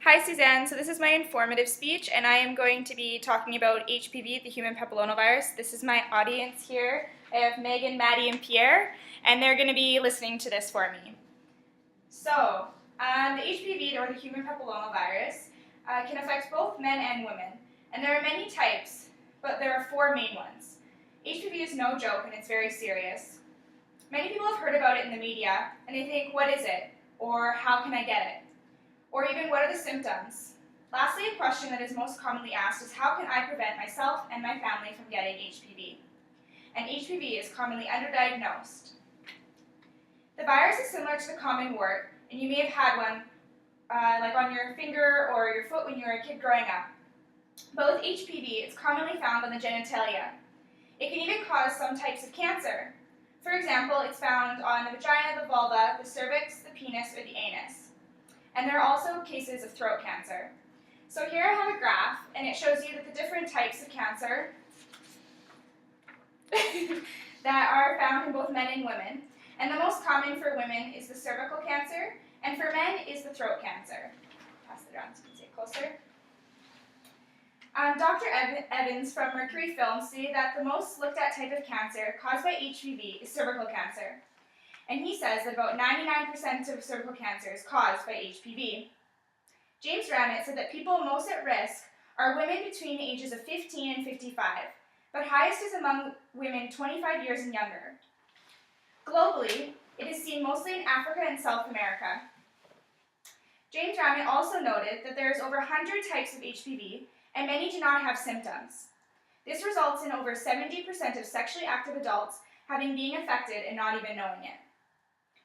Hi Suzanne, so this is my informative speech and I am going to be talking about HPV, the human papillomavirus. This is my audience here. I have Megan, Maddie, and Pierre, and they're going to be listening to this for me. So, the HPV, or the human papillomavirus, can affect both men and women, and there are many types, but there are four main ones. HPV is no joke and it's very serious. Many people have heard about it in the media, and they think, what is it? Or how can I get it? Or even, what are the symptoms? Lastly, a question that is most commonly asked is, how can I prevent myself and my family from getting HPV? And HPV is commonly underdiagnosed. The virus is similar to the common wart, and you may have had one like on your finger or your foot when you were a kid growing up. But with HPV, it's commonly found on the genitalia. It can even cause some types of cancer. For example, it's found on the vagina, the vulva, the cervix, the penis, or the anus. And there are also cases of throat cancer. So here I have a graph, and it shows you that the different types of cancer that are found in both men and women. And the most common for women is the cervical cancer, and for men is the throat cancer. Pass it around so you can see it closer. Dr. Evans from Mercury Film stated that the most looked at type of cancer caused by HPV is cervical cancer. And he says that about 99% of cervical cancer is caused by HPV. James Ramett said that people most at risk are women between the ages of 15 and 55, but highest is among women 25 years and younger. Globally, it is seen mostly in Africa and South America. James Ramett also noted that there is over 100 types of HPV, and many do not have symptoms. This results in over 70% of sexually active adults being affected and not even knowing it.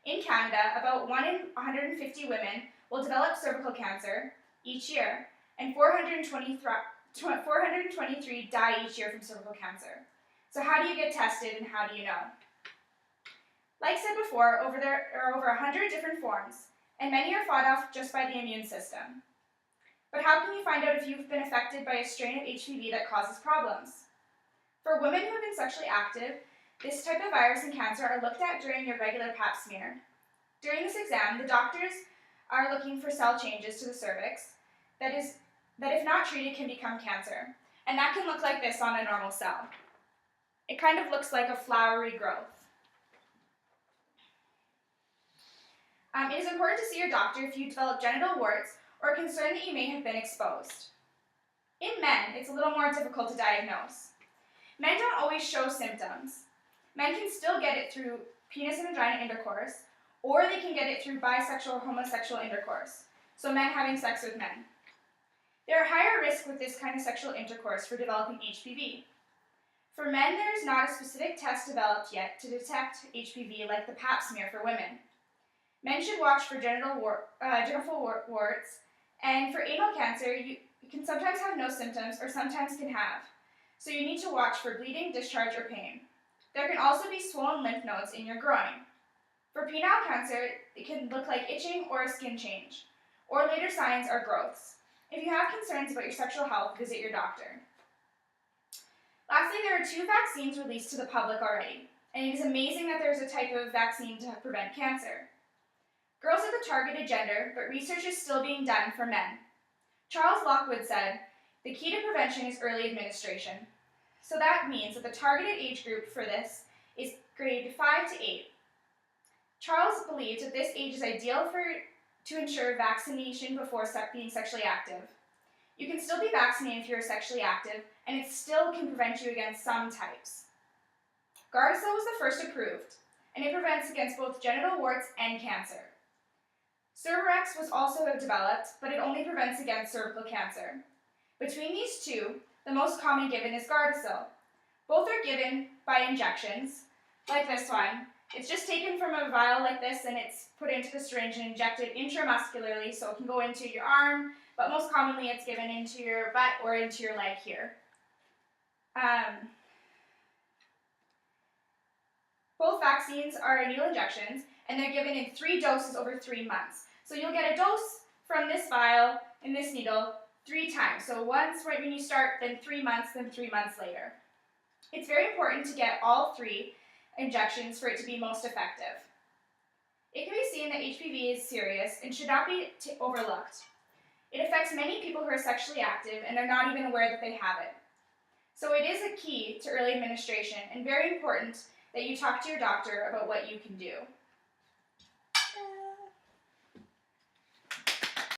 In Canada, about 1 in 150 women will develop cervical cancer each year, and 423 die each year from cervical cancer. So how do you get tested and how do you know? Like said before, there are over 100 different forms, and many are fought off just by the immune system. But how can you find out if you've been affected by a strain of HPV that causes problems? For women who have been sexually active, this type of virus and cancer are looked at during your regular pap smear. During this exam, the doctors are looking for cell changes to the cervix that if not treated can become cancer. And that can look like this on a normal cell. It kind of looks like a flowery growth. It is important to see your doctor if you develop genital warts or are concerned that you may have been exposed. In men, it's a little more difficult to diagnose. Men don't always show symptoms. Men can still get it through penis and vagina intercourse, or they can get it through bisexual or homosexual intercourse, so men having sex with men. There are higher risks with this kind of sexual intercourse for developing HPV. For men, there is not a specific test developed yet to detect HPV like the pap smear for women. Men should watch for genital warts, and for anal cancer, you can sometimes have no symptoms or sometimes can have, so you need to watch for bleeding, discharge, or pain. There can also be swollen lymph nodes in your groin. For penile cancer, it can look like itching or a skin change, or later signs are growths. If you have concerns about your sexual health, visit your doctor. Lastly, there are 2 vaccines released to the public already, and it is amazing that there is a type of vaccine to prevent cancer. Girls are the targeted gender, but research is still being done for men. Charles Lockwood said, "The key to prevention is early administration." So that means that the targeted age group for this is grade 5 to 8. Charles believes that this age is ideal to ensure vaccination before being sexually active. You can still be vaccinated if you're sexually active, and it still can prevent you against some types. Gardasil was the first approved, and it prevents against both genital warts and cancer. Cervarix was also developed, but it only prevents against cervical cancer. Between these two, the most common given is Gardasil. Both are given by injections, like this one. It's just taken from a vial like this and it's put into the syringe and injected intramuscularly, so it can go into your arm, but most commonly it's given into your butt or into your leg here. Both vaccines are needle injections, and they're given in 3 doses over 3 months. So you'll get a dose from this vial and this needle 3 times. So once right when you start, then 3 months, then 3 months later. It's very important to get all 3 injections for it to be most effective. It can be seen that HPV is serious and should not be overlooked. It affects many people who are sexually active and they're not even aware that they have it. So it is a key to early administration and very important that you talk to your doctor about what you can do.